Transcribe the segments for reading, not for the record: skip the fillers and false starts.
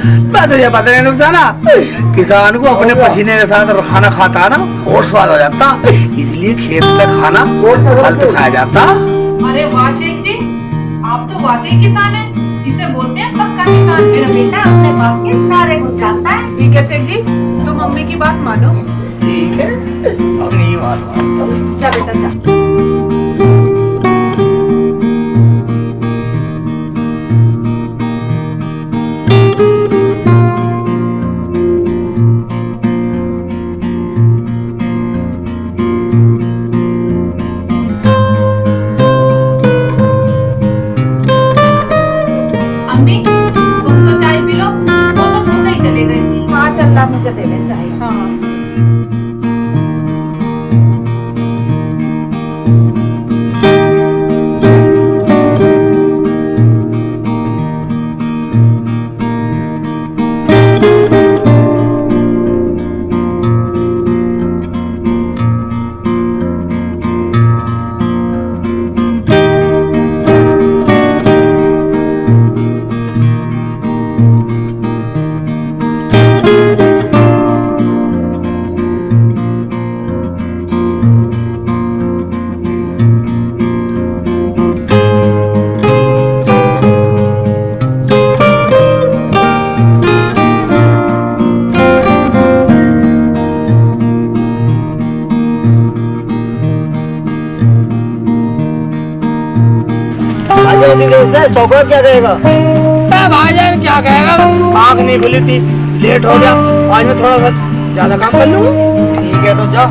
मैं तुझे पता नहीं नुकसाना, किसान को अपने पसीने के साथ खाना खाता ना और स्वाद हो जाता, इसलिए खेत में खाना फल तो खाया जाता। अरे वाह शेख जी, आप तो वाकई किसान हैं। इसे बोलते हैं पक्का किसान। मेरा बेटा अपने बाप के सारे कुछ जानता है। ठीक है शेख जी, तुम मम्मी की बात मानो। ठीक है, अपनी बात मानता। जा बेटा जा। अम्मी तुम तो चाय पी लो, वो तो खुद ही चले गए। हाँ चल ला, मुझे दे दे चाय। हाँ सौगत क्या कहेगा? भाईजान क्या कहेगा, आँख नहीं खुली थी, लेट हो गया, आज मैं थोड़ा सा ज्यादा काम कर लूँ। ठीक है तो जा।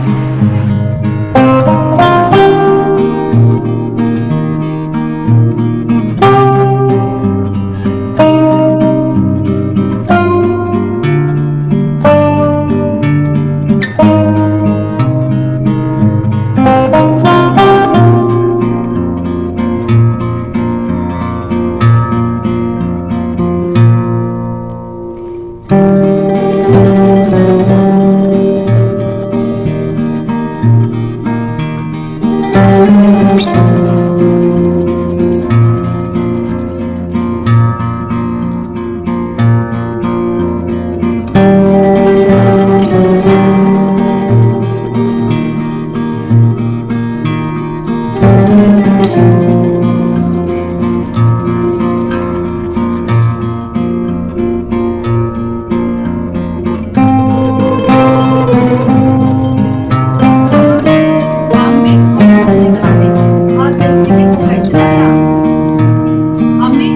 अम्मी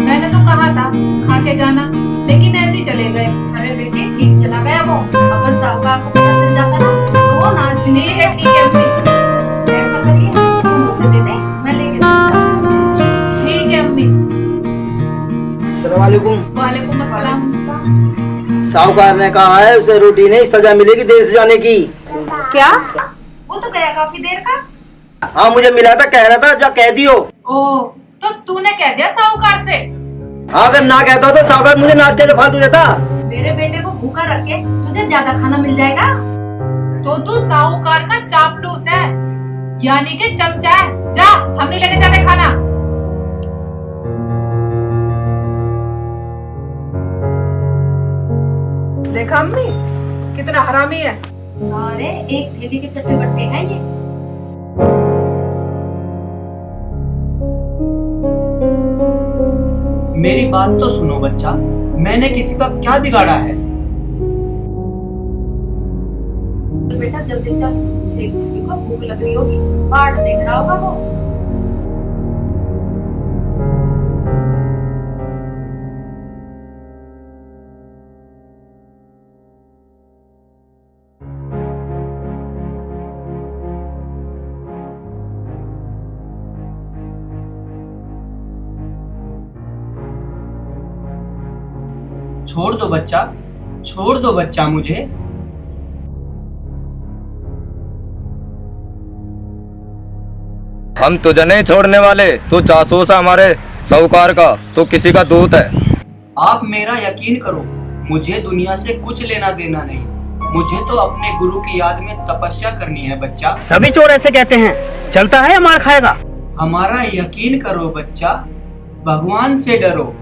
मैंने तो कहा था खा के जाना, लेकिन ऐसे ही चले गए। अरे बेटे ठीक चला गया वो, अगर साहूकार को पता चल जाता ना तो वो नाच भी नहीं है। ठीक है अम्मी। ऐसा करिए तुम मुझे दे दे, मैं लेके जाता हूँ। ठीक है अम्मी। अस्सलाम वालेकुम। वालेकुम अस्सलाम। साहूकार ने कहा है उसे रोटी नहीं सजा मिलेगी देर से जाने की। क्या? वो तो गया काफी देर का। हाँ मुझे मिला था, कह रहा था जा कह दियो। ओ तो तूने कह दिया साहूकार से? हाँ अगर ना कहता तो साहूकार मुझे नाच के फालतू देता। मेरे बेटे को भूखा रख के तुझे ज्यादा खाना मिल जाएगा। तो तू साहूकार का चापलूस है, यानी कि चमचा है। जा, हम नहीं लेके जाते खाना। देखा अम्मी कितना हरामी है। सारे एक थैली के चट्टे बट्टे हैं ये। मेरी बात तो सुनो बच्चा, मैंने किसी का क्या बिगाड़ा है? बेटा जल्दी चल, शेख जी को भूख लग रही होगी, बाट देख रहा होगा वो। छोड़ दो बच्चा, छोड़ दो बच्चा मुझे। हम तुझे नहीं छोड़ने वाले, तू जासूस है हमारे साहूकार का, तू किसी का दूत है। आप मेरा यकीन करो, मुझे दुनिया से कुछ लेना देना नहीं। मुझे तो अपने गुरु की याद में तपस्या करनी है बच्चा। सभी चोर ऐसे कहते हैं, चलता है मार खाएगा। हमारा यकीन करो बच्चा, भगवान से डरो।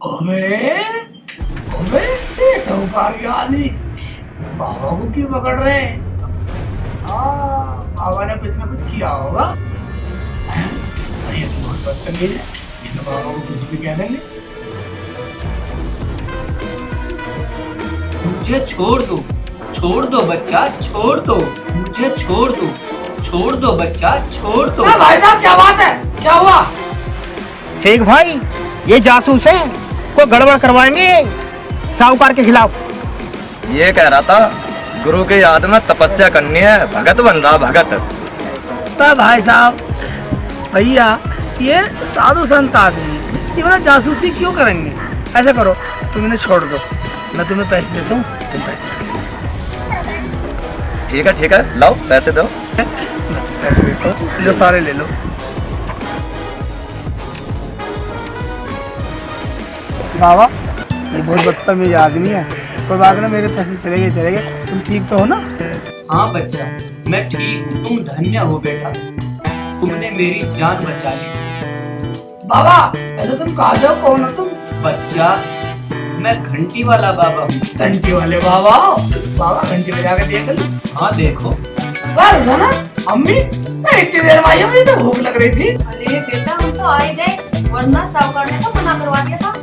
ओबे ओबे ये साहूकार के आदमी बाबा को क्यों पकड़ रहे हैं? बाबा ने कुछ ना कुछ किया होगा। ये तो बहुत बदतमीज है, ये तो बाबा को कुछ भी कह देंगे। मुझे छोड़ दो बच्चा, छोड़ दो, मुझे छोड़ दो बच्चा, छोड़ दो। भाई साहब क्या बात है, क्या हुआ? शेख भाई ये जासूस है, कोई गड़बड़ करवाएंगे साहूकार के खिलाफ। ये कह रहा था गुरु की याद में तपस्या करनी है, भगत बन रहा भगत। तो भाई साहब भैया ये साधु संत आदमी ये मेरा जासूसी क्यों करेंगे? ऐसा करो तुम इन्हें छोड़ दो, मैं तुम्हें पैसे देता हूँ, तुम पैसे ठीक है, लाओ पैसे दो। मैं तुम्हें पैसे देता हूँ, जो सारे ले लो। बाबा ये बहुत बदतमीज आदमी है, कोई बात ना, मेरे पैसे चले गए, तुम ठीक तो हो ना? हाँ बच्चा मैं ठीक हूँ, तुम धन्य हो बेटा, तुमने मेरी जान बचा ली। बाबा ऐसा तुम कहा जाओ, कौन हो तुम? बच्चा मैं घंटी वाला बाबा हूँ। घंटी वाले बाबा? बाबा घंटी बजा के देख लो। हाँ देखो। ना अम्मी इतनी देर में आई, मुझे तो भूख लग रही थी। अरे बेटा हम तो आ ही गए, वरना साहूकार ने तो मना करवा दिया था।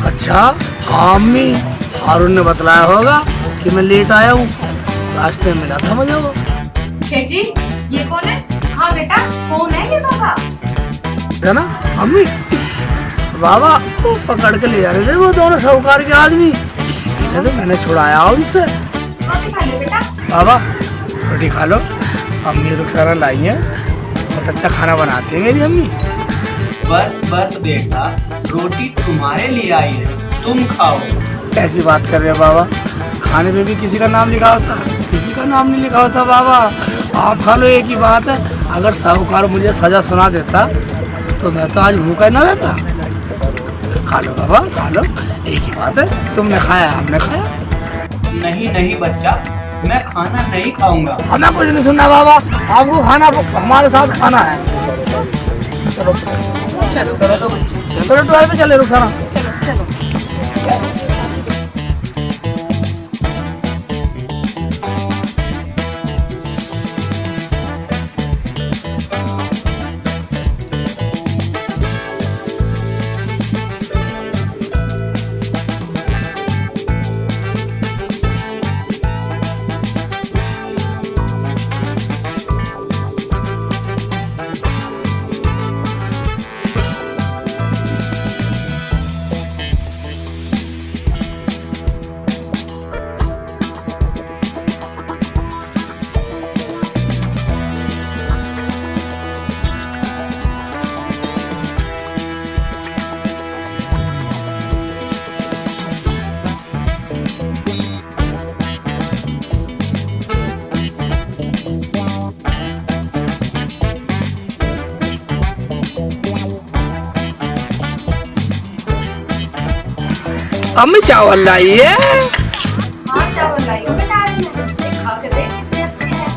अच्छा हाँ अम्मी, हारून ने बतलाया होगा कि मैं लेट आया हूँ, रास्ते में मिला था मुझे वो। शेख जी ये कौन है? हाँ बेटा कौन है ये बाबा? है ना अम्मी, बाबा को पकड़ के ले जा रहे थे वो दोनों साहूकार के आदमी, इन्हें तो मैंने छुड़ाया उनसे। रोटी खा ले बेटा। बाबा रोटी खा लो, अम्मी रुखसारा लाई है, बहुत अच्छा खाना बनाती है मेरी अम्मी। बस बेटा, रोटी तुम्हारे लिए आई है, तुम खाओ। कैसी बात कर रहे हो बाबा, खाने पे भी किसी का नाम लिखा होता, किसी का नाम नहीं लिखा होता बाबा। आप खा लो, एक ही बात है, अगर साहूकार मुझे सजा सुना देता तो मैं तो आज भूखा ना रहता। खा लो बाबा खा लो, एक ही बात है, तुमने खाया हमने खाया। नहीं बच्चा, मैं खाना नहीं खाऊंगा। हमें कुछ नहीं सुनना बाबा, आपको खाना हमारे साथ खाना है। चलो चलो ट्वेल्व पे चले रुखसारा। अम्मी चावल लाइए। हाँ चावल लाई हो बेटा, आज मैं खा के देख कितने अच्छे हैं।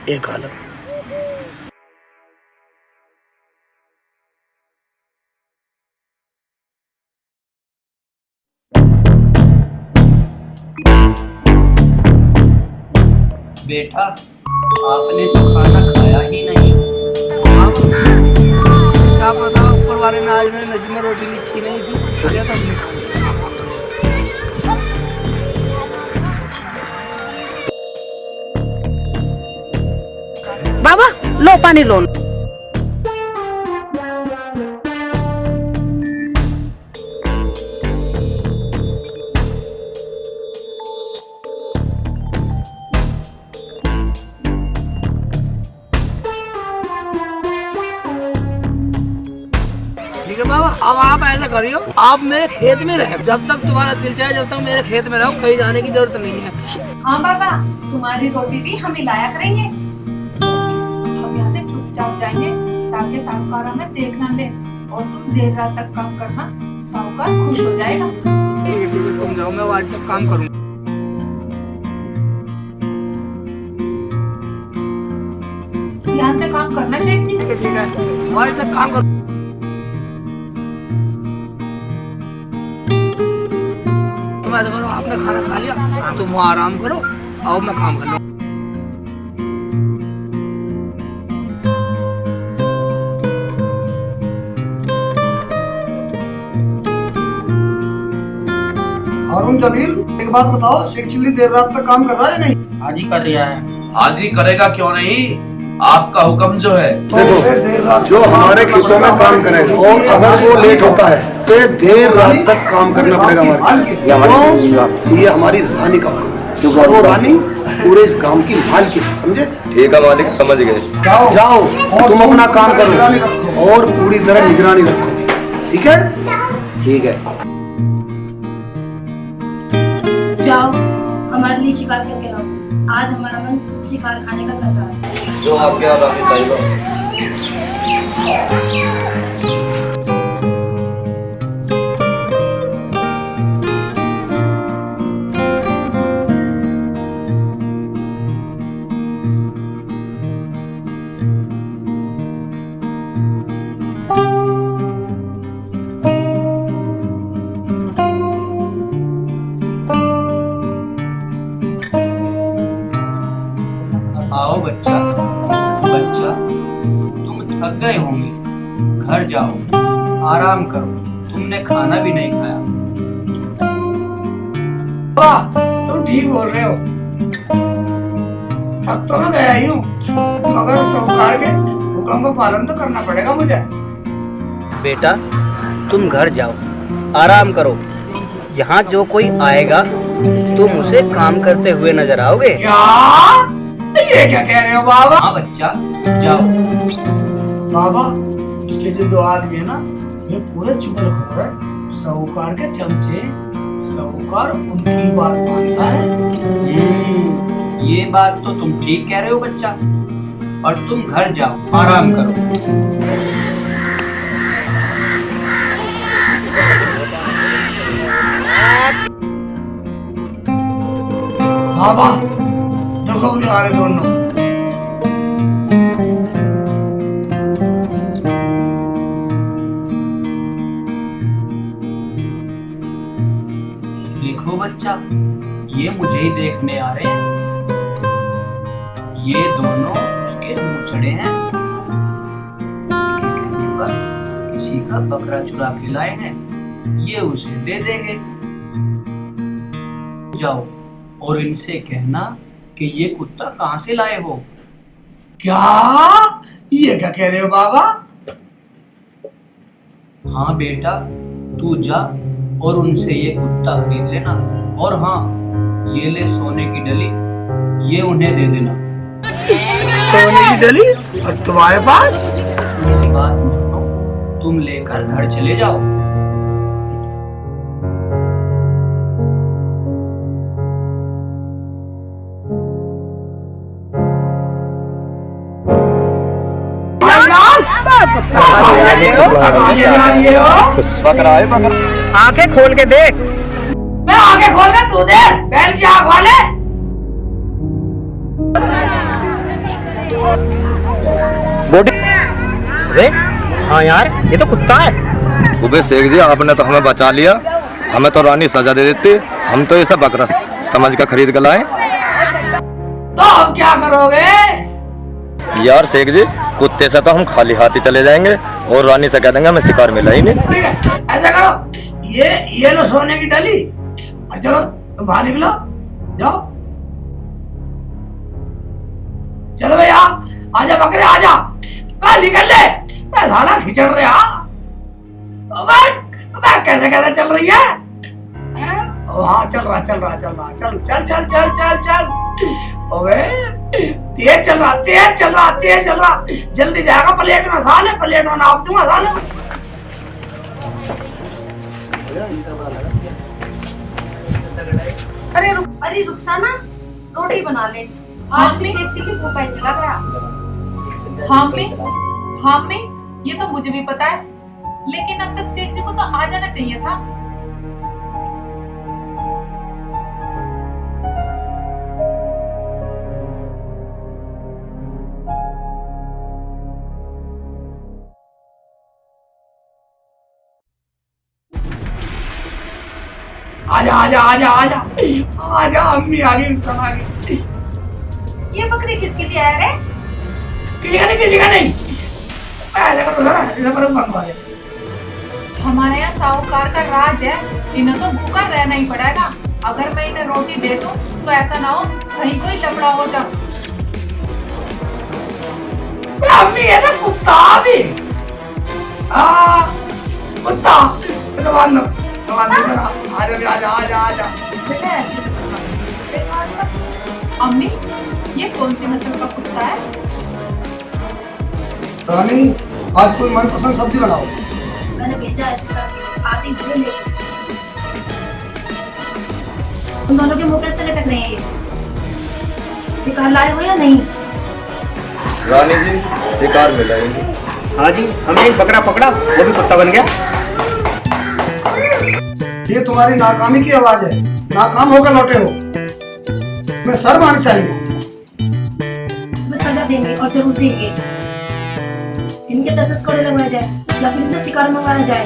एक खा लो। बेटा आपने तो खाना खाया ही नहीं। क्या पता ऊपर वाले ने आज मेरे नसीब में रोटी लिखी नहीं थी, क्या था हमने खा लिया। बाबा लो पानी लो। ठीक है बाबा, अब आप ऐसा करियो, आप मेरे खेत में रहे, जब तक तुम्हारा दिल चाहे जब तक मेरे खेत में रहो, कहीं जाने की जरूरत नहीं है। हाँ बाबा, तुम्हारी रोटी भी हम ही लाया करेंगे। हम यहाँ से चुपचाप जाएंगे ताकि साहूकार हमें देख न ले, और तुम देर रात तक काम करना, साहूकार खुश हो जाएगा। ठीक है तुम जाओ, मैं आज तक काम करूँगा। ध्यान से काम करना शेख जी। ठीक है हमारे से काम करो। तुम ऐसा करो, आपने खाना खा लिया, तुम वहाँ आराम करो, आओ मैं काम कर लूँ। हारून जलील, एक बात बताओ, शेख चिल्ली देर रात तक काम कर रहा है या नहीं? हाजी कर रहा है। हाजी करेगा क्यों नहीं, आपका हुक्म जो है। देखो, जो हमारे खेतों में काम करेगा और अगर वो लेट होता है तो ये देर रात तक काम करना पड़ेगा हमारे। ये हमारी रानी का हुक्म है और वो रानी पूरे इस गांव की मालिक है, समझे? ठीक है मालिक, समझ गए। जाओ तुम अपना काम करो और पूरी तरह निगरानी रखो, ठीक है? ठीक है। जाओ हमारे लिए शिकार करके लाओ, आज हमारा मन शिकार खाने का कर रहा है। जो आपके रानी साहिबा। आओ बच्चा, बच्चा तुम थक गए होंगे, घर जाओ, आराम करो, तुमने खाना भी नहीं खाया। तुम ठीक बोल रहे हो, थक तो मैं गया ही हूँ, मगर साहूकार के हुक्म का पालन तो करना पड़ेगा मुझे। बेटा तुम घर जाओ, आराम करो, यहाँ जो कोई आएगा तुम उसे काम करते हुए नजर आओगे। क्या ये क्या कह रहे हो बाबा? हाँ बच्चा, जाओ। बाबा इसके जो दो आदमी है ना, ये पूरे चुगलखोर है, साहूकार के चमचे, साहूकार उनकी बात मानता है। ये बात तो तुम ठीक कह रहे हो बच्चा, और तुम घर जाओ, आराम करो। बाबा देखो आ रहे दोनों। देखो बच्चा, ये मुझे ही देखने आ रहे हैं। ये दोनों उसके मुचड़े हैं। इनके कहने पर किसी का बकरा चुरा के लाए हैं, ये उसे दे देंगे। जाओ और इनसे कहना कि ये कुत्ता कहाँ से लाए हो। क्या ये क्या कह रहे हो बाबा? हाँ बेटा, तू जा और उनसे ये कुत्ता खरीद लेना, और हाँ ये ले सोने की डली, ये उन्हें दे देना। सोने की डली और तुम्हारे पास? मेरी बात मानो, तुम लेकर घर चले जाओ। आंखें खोल के देख। मैं आंखें खोल के तू दे, बैल की आंख वाले। अरे हाँ यार, ये तो कुत्ता है। उबे शेख जी, आपने तो हमें बचा लिया, हमें तो रानी सजा दे देती, हम तो ये सब बकरा समझ कर खरीद कर लाए। तो अब क्या करोगे? यार शेख जी, कुत्ते से तो हम खाली हाथ ही चले जाएंगे और रानी से कह देंगे हमें शिकार मिला ही नहीं। ठीक है, ऐसा करो, ये लो सोने की डली, और चलो तुम बाहर निकलो, जाओ। चलो भैया, आजा बकरे आजा, निकल ले। मैं साला खिचड़ रहा। कैसे कैसे चल रही है? हाँ चल रहा चल चल चल चल चल चल चल। ओए तेज चल रहा, जल्दी जाएगा। प्लेट में साले, प्लेट में नाप दूंगा साले। अरे रुखसाना, रोटी बना ले, आज भी शेख चिल्ली भूखा ही चला गया। हाँ मैं ये तो मुझे भी पता है, लेकिन अब तक शेख जी को तो आ जाना चाहिए था। आजा आजा आजा आजा आजा, अम्मी आ गई, सब आ गई। ये बकरी किसके लिए आया रे? किसी का नहीं, किसी का नहीं। ऐसा करो जरा, ऐसा करो बंद हो जाए। हमारे यहाँ साहूकार का राज है, इन्हें तो भूखा रहना ही पड़ेगा। अगर मैं इन्हें रोटी दे दूं तो ऐसा ना हो कहीं कोई लफड़ा हो जाए। अम्मी ये तो कुत्ता भी, कुत्ता तो बांध दो जरा, आजा आजा आजा आजा। बेटा ऐसे कैसे खाना? मेरे पास का अम्मी ये कौन सी नस्ल का कुत्ता है? रानी, आज कोई मनपसंद सब्जी बनाओ। मैंने भेजा ऐसे करके, आती हुए लेके। तुम दोनों के मुंह कैसे लटक रहे हैं ये घर लाए हो या नहीं? रानी जी शिकार मिला है। हाँ जी, हमने एक बकरा पकड़ा, वो भी कुत्ता बन गया। ये तुम्हारी नाकामी की आवाज है, नाकाम होकर लौटे हो। मैं सर मारनी चाहिए। तुम्हें सजा देंगे और जरूर देंगे। इनके 10 कोड़े लगवाए जाए या फिर इनसे शिकार मंगवाया जाए।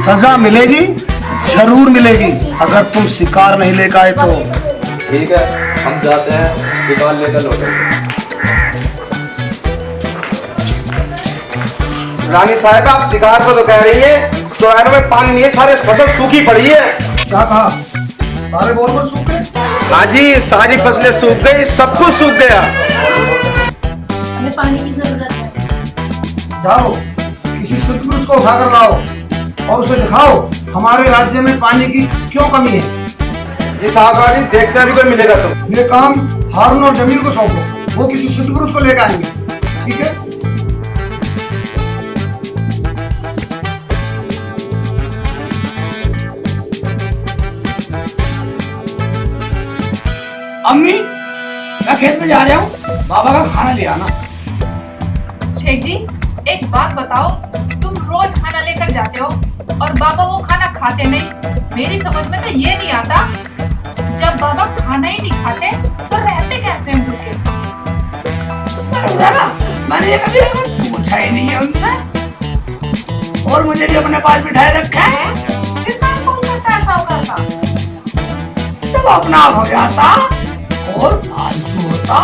सजा मिलेगी, जरूर मिलेगी, अगर तुम शिकार नहीं लेकर आए तो। ठीक है, हम जाते हैं, शिकार लेकर लौटेंगे। रानी साहब आप शिकार को तो कह रही है, तो यार में पानी नहीं है, सारे फसल सूखी पड़ी है। क्या कहा? सारे बोल पर सूख गए? हाँ जी, सारी फसलें सूख गई, सब कुछ सूख गया। हमें पानी की जरूरत है। जाओ किसी शुद्ध पुरुष को उठाकर लाओ और उसे दिखाओ हमारे राज्य में पानी की क्यों कमी है। जी साहब जी, देखते हैं कोई मिलेगा तो। ये काम हारून और जमील को सौंपो, वो किसी शुद्ध पुरुष को लेकर आएंगे। ठीक है? अम्मी मैं खेत में जा रहा हूँ, बाबा का खाना ले आना। शेख जी एक बात बताओ, तुम रोज खाना लेकर जाते हो और बाबा वो खाना खाते नहीं। मेरी समझ में तो ये नहीं आता, जब बाबा खाना ही नहीं खाते तो रहते कैसे हैं भूखे? मैंने ये कभी पूछा ही नहीं है उनसे, और मुझे भी अपने पास बिठाए रखा है। फिर काम कौन करता है साहूकार का? सब अपना हो जाता और फालतू होता,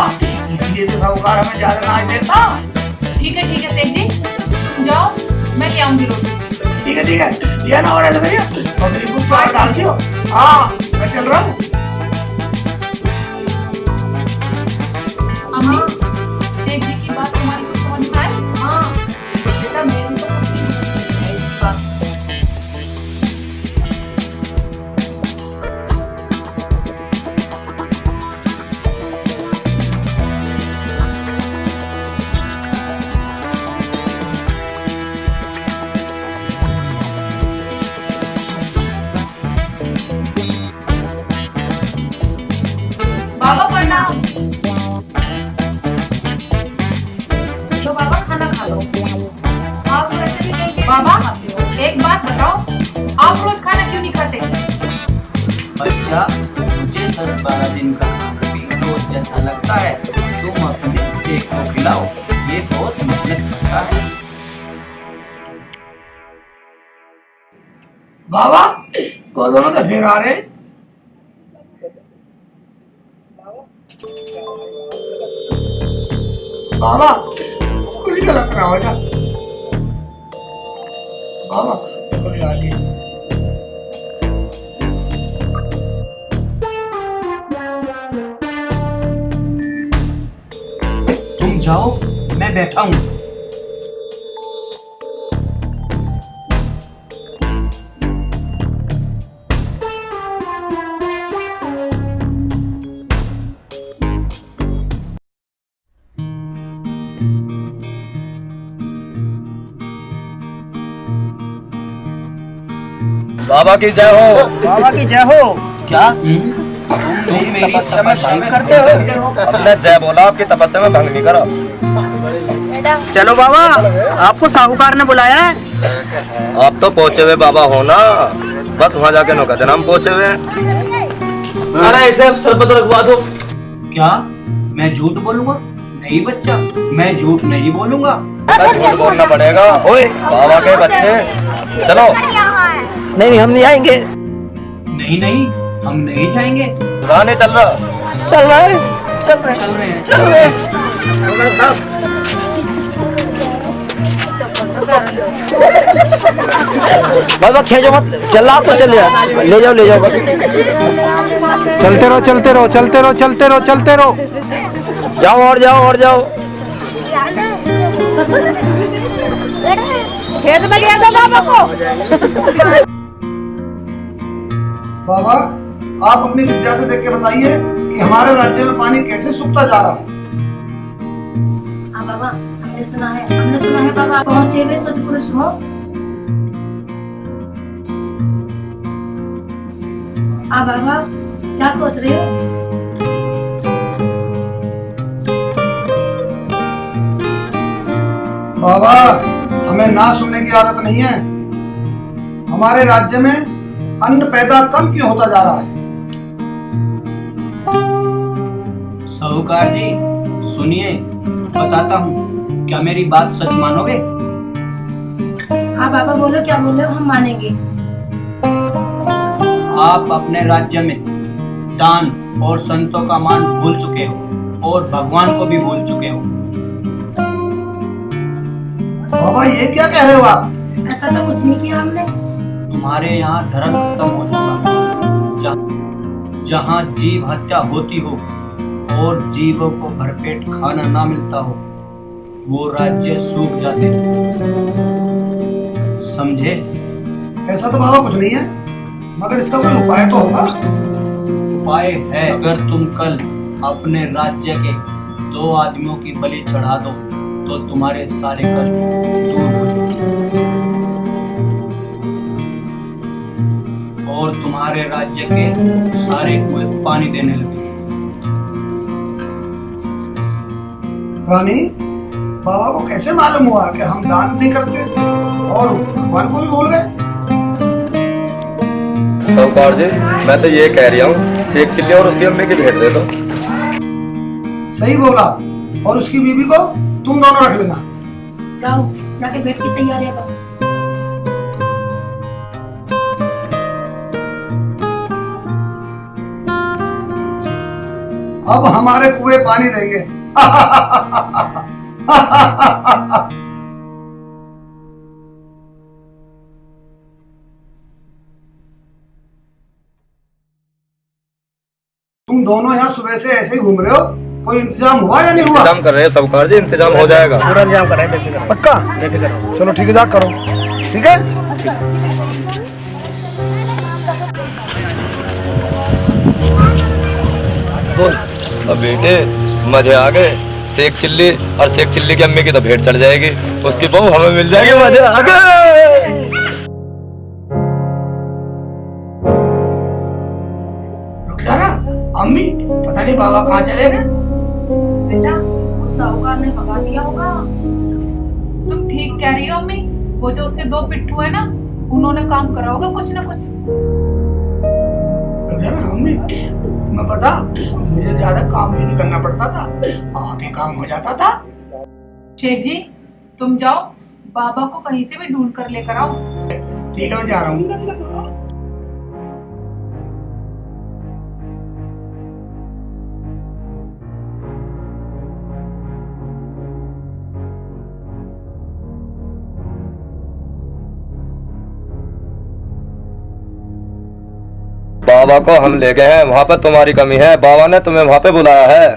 इसलिए तो साहूकार हमें ज्यादा अनाज देता। ठीक है शेख जी, तुम जाओ, मैं ले आऊंगी रोटी। ठीक है, ये ना हो रहा है तो भैया बकरी को चार डाल दियो। हाँ मैं चल रहा हूँ। अम्मी शेख जी की बात तुम्हारी कुछ समझ में आई? हाँ बेटा, मेरी तो कुछ नहीं समझ में आई इस बात। बाबा प्रणाम। तो बाबा खाना खा लो। आप वैसे भी कहीं बाबा एक बात बताओ, आप रोज खाना क्यों नहीं खाते? बच्चा, मुझे 10-12 दिन का खाना भी रोज जैसा लगता है। तुम अपने शेख को खिलाओ, ये बहुत मेहनत करता है। बाबा वो दोनों तो फिर आ रहे। बाबा कुछ गलत ना हो जाए। बाबा कोई आ गई। तुम जाओ, मैं बैठा हूँ। बाबा की जय हो। बाबा की जय हो। क्या तुम मेरी तपस्या में करते हो? हमने जय बोला, आपकी तपस्या में भंग नहीं करा। चलो बाबा, आपको साहूकार ने बुलाया है। आप तो पहुँचे हुए बाबा हो ना, बस वहाँ जाके नो कहते ना हम पहुँचे हुए हैं। अरे ऐसे शरबत रखवा दो। क्या मैं झूठ बोलूंगा? नहीं बच्चा, मैं झूठ नहीं बोलूंगा। झूठ बोलना पड़ेगा। ओए बाबा के बच्चे, चलो। नहीं हम नहीं आएंगे। नहीं नहीं, हम नहीं जाएंगे। रानी चल रहा चल रहा है, चल रहे चल रहे हैं। चल रहे हैं। बाबा खींचो मत, चल रहा तो चल ले जाओ ले जाओ। चलते रहो चलते रहो चलते रहो चलते रहो चलते रहो, जाओ और जाओ और जाओ। खेत में गया था बाबा को। बाबा, आप अपनी विद्या से देख के बताइए कि हमारे राज्य में पानी कैसे सूखता जा रहा है। हाँ बाबा, हमने सुना है बाबा, पहुंचे हुए सदपुरुष हो। हाँ बाबा, क्या सोच रहे हो? बाबा, हमें ना सुनने की आदत नहीं है। हमारे राज्य में अन्न पैदा कम क्यों होता जा रहा है? साहूकार जी सुनिए, बताता हूँ, क्या मेरी बात सच मानोगे? हाँ बाबा बोलो, क्या बोल रहे हो, हम मानेंगे। आप अपने राज्य में दान और संतों का मान भूल चुके हो और भगवान को भी भूल चुके हो। बाबा, ये क्या कह रहे हो आप? ऐसा तो कुछ नहीं किया हमने। तुम्हारे यहाँ धर्म खत्म हो चुका। जहाँ जीव हत्या होती हो और जीवों को भरपेट खाना ना मिलता हो, वो राज्य सूख जाते हैं। समझे? ऐसा तो बाबा कुछ नहीं है, मगर इसका कोई उपाय तो होगा। उपाय है, अगर तुम कल अपने राज्य के 2 आदमियों की बलि चढ़ा दो तो तुम्हारे सारे कष्ट दूर हो जाएंगे और तुम्हारे राज्य के सारे कुएं पानी देने लगे। रानी, बाबा को कैसे मालूम हुआ कि हम दान नहीं करते और भगवान को भी भूल गए? साहूकार जी, मैं तो ये कह रहा हूँ, शेख चिल्ली और उसकी अम्मी की भेंट दे दो। सही बोला, और उसकी बीबी को तुम दोनों रख लेना। जाओ, जाके बैठ की तैयारियां करो। अब हमारे कुएं पानी देंगे। तुम दोनों यहाँ सुबह से ऐसे ही घूम रहे हो, कोई इंतजाम हुआ या नहीं हुआ? इंतजाम कर रहे हैं साहूकार जी, इंतजाम हो जाएगा। पूरा इंतजाम कर रहे हैं, पक्का? चलो ठीक है, जा करो। ठीक है, बोल। अब बेटे मजे आ गए, शेख चिल्ली और शेख चिल्ली की अम्मी की तो भेंट चढ़ जाएगी, उसकी बहू हमें मिल जाएगी, मजे आ गए। रुखसाना, अम्मी पता नहीं बाबा कहाँ चले गए। बेटा, वो साहूकार ने भगा दिया होगा। तुम ठीक कह रही हो अम्मी, वो जो उसके 2 पिट्ठू है ना, उन्होंने काम करा होगा कुछ ना कुछ। रुखसाना, अम्मी तुम्हें पता, मुझे ज्यादा काम भी नहीं करना पड़ता था, आप ही काम हो जाता था। शेख जी, तुम जाओ, बाबा को कहीं से भी ढूंढ कर लेकर आओ। ठीक है, मैं जा रहा हूँ। बाबा को हम ले गए हैं, वहाँ पे तुम्हारी कमी है, बाबा ने तुम्हें वहाँ पे बुलाया है।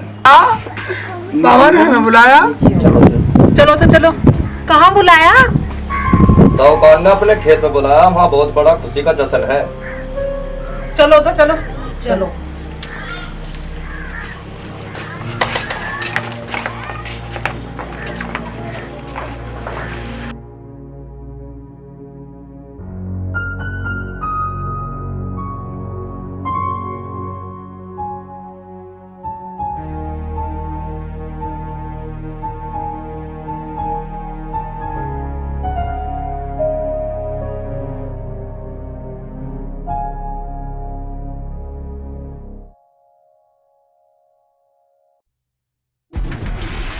बाबा ने हमें बुलाया? चलो तो चलो। कहाँ बुलाया? साहूकार ने अपने खेत में बुलाया, वहाँ बहुत बड़ा खुशी का जश्न है। चलो तो चलो। चलो।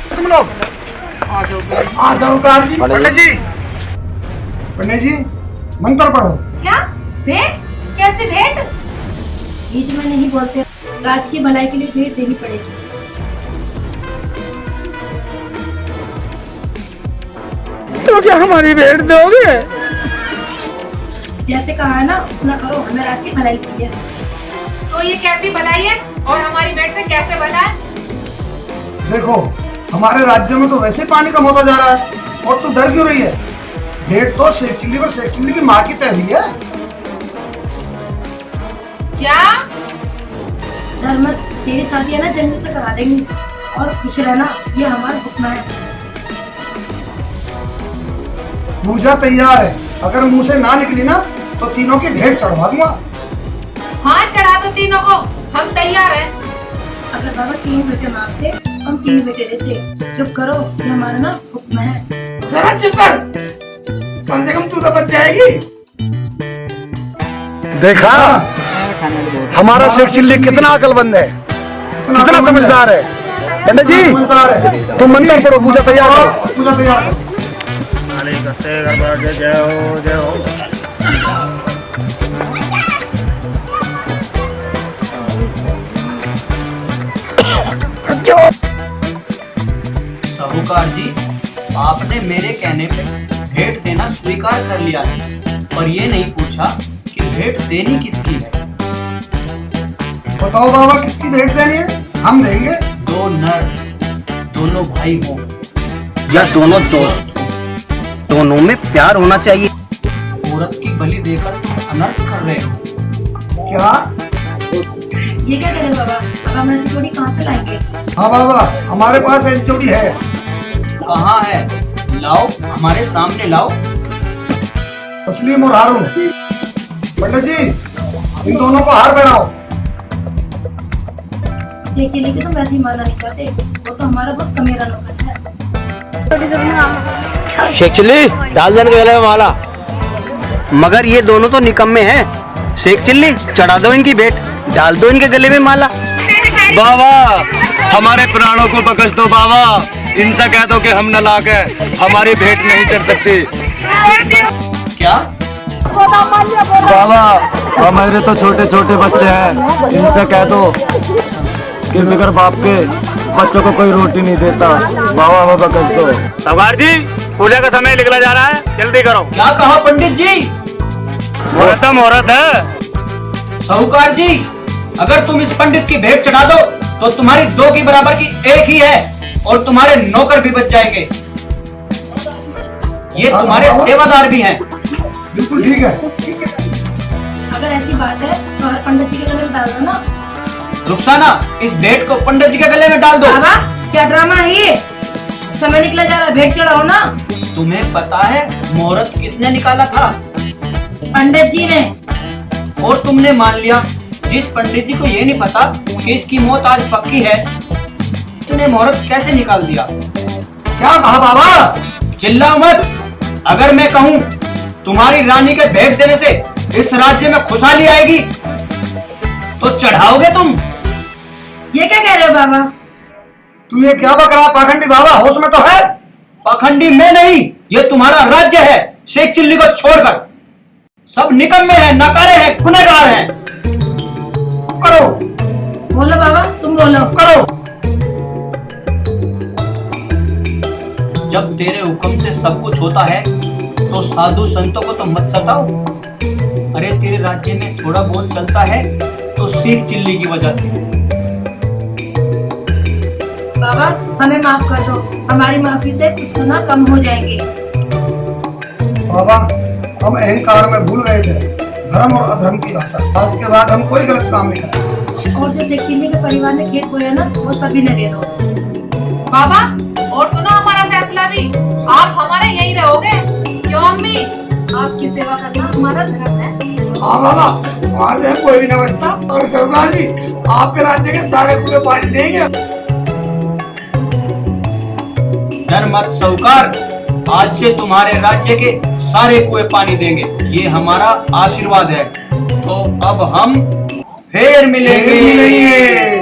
तुम लोग साहूकार जी। पंडित जी, पंडित जी मंत्र पढ़ो। क्या भेंट? कैसे भेंट? बीच में नहीं बोलते, राज की भलाई के लिए भेंट देनी पड़ेगी। तो क्या हमारी भेंट दोगे? जैसे कहा है ना उतना करो, हमें राज की भलाई चाहिए। तो ये कैसी भलाई है और हमारी भेंट से कैसे भला है? देखो हमारे राज्य में तो वैसे ही पानी कम होता जा रहा है और तू डर क्यों रही है? भेंट तो शेख चिल्ली और शेख चिल्ली की माँ की तय हुई है। क्या? डर मत, तेरी शादी है ना जंगल से करा देंगे और खुश रहना, ये हमारा हुक्म है। पूजा तैयार है, अगर मुंह से ना निकली ना तो तीनों की भेंट चढ़वा दूंगा। हाँ चढ़ा दो तीनों को, हम तैयार हैं। अगर बाबा 3 बेटे मांगते हम 3 बेटे देते। चुप करो, ये हमारा ना हुक्म है। जरा चुप कर, कम से कम तू तो बच जाएगी। देखा हमारा शेख चिल्ली कितना अकलमंद है, कितना समझदार है। पंडित जी समझदार है। तुम मंत्र पढ़ो, पूजा तैयार करो। पूजा तैयार करो। जय हो। साहूकार जी, आपने मेरे कहने पे भेंट देना स्वीकार कर लिया है, पर ये नहीं पूछा कि भेंट देनी किसकी है। बताओ बाबा किसकी भेंट देनी है, हम देंगे। 2 नर, दोनों भाई हो या दोनों दोस्त, दोनों में प्यार होना चाहिए। औरत की बलि देकर तुम अनर्थ कर रहे हो। क्या? ये क्या कह रहे हो बाबा? अब हम ऐसी जोड़ी कहाँ से लाएंगे? हाँ बाबा, हमारे पास ऐसी जोड़ी है। कहाँ है? लाओ, हमारे सामने लाओ। तस्लीम और हारून। पंडित जी इन दोनों को हार पहनाओ। शेख चिल्ली की तो वैसे ही मानना नहीं चाहते, वो तो हमारा बहुत कमेरा नौकर है। शेख चिल्ली डाल देने के गले में माला। मगर ये दोनों तो निकम्मे हैं। शेख चिल्ली चढ़ा दो इनकी भेंट, डाल दो इनके गले में माला। बाबा हमारे प्राणों को बख्श दो बाबा, इनसे कह दो कि हम नालायक हैं, हमारी भेंट नहीं चढ़ सकती। क्या? बाबा हमारे तो छोटे छोटे बच्चे हैं, इनसे कह दो कि बगैर बाप के बच्चों को कोई रोटी नहीं देता। बाबा हमें बख्श दो। साहूकार जी, पूजा का समय निकला जा रहा है, जल्दी करो। क्या कहा पंडित जी? मुहूर्त है। साहूकार जी, अगर तुम इस पंडित की भेंट चढ़ा दो तो तुम्हारी 2 की बराबर की 1 ही है और तुम्हारे नौकर भी बच जाएंगे। ये तुम्हारे सेवादार भी हैं। बिल्कुल ठीक है। अगर ऐसी बात है तो हर पंडित जी के गले में डाल दो ना। रुखसाना, इस भेंट को पंडित जी के गले में डाल दो। बाबा क्या ड्रामा है ये? समय निकला जा रहा है, भेंट चढ़ाओ ना। तुम्हें पता है मुहूर्त किसने निकाला था? पंडित जी ने। और तुमने मान लिया। जिस पंडित जी को ये नहीं पता कि इसकी मौत आज पक्की है, उसने मुहूर्त कैसे निकाल दिया? क्या कहा बाबा? चिल्लाओ मत। अगर मैं कहूँ तुम्हारी रानी के भेंट देने से इस राज्य में खुशहाली आएगी तो चढ़ाओगे तुम? ये क्या कह रहे हो बाबा? तू ये क्या बक रहा पाखंडी बाबा, होश में तो है? पाखंडी में नहीं, ये तुम्हारा राज्य है। शेख चिल्ली को छोड़कर सब निकम्मे हैं, नकारे हैं, गुनहगार हैं। करो। बोलो बाबा, तुम बोलो। करो। जब तेरे हुक्म से सब कुछ होता है तो साधु संतों को तो मत सताओ। अरे तेरे राज्य में थोड़ा बहुत चलता है तो शेख चिल्ली की वजह से। बाबा हमें माफ कर दो, हमारी माफी से कुछ गुनाह कम हो जाएंगे। बाबा हम अहंकार में भूल गए थे धर्म और अधर्म की भाषा। आज के बाद हम कोई गलत काम नहीं करेंगे। और जो शेख चिल्ली के परिवार ने खेत बोया ना, वो सभी ने दे दो। बाबा और सुनो हमारा फैसला भी, आप हमारे यहीं रहोगे। क्यों अम्मी? आपकी सेवा करना हमारा धर्म है। हाँ बाबा, हमारे यहाँ कोई भी न बचता। और सरकार जी आपके राज्य के सारे कुएं पानी देंगे। डर मत साहूकार, आज से तुम्हारे राज्य के सारे कुएं पानी देंगे, ये हमारा आशीर्वाद है। तो अब हम फिर मिलेंगे।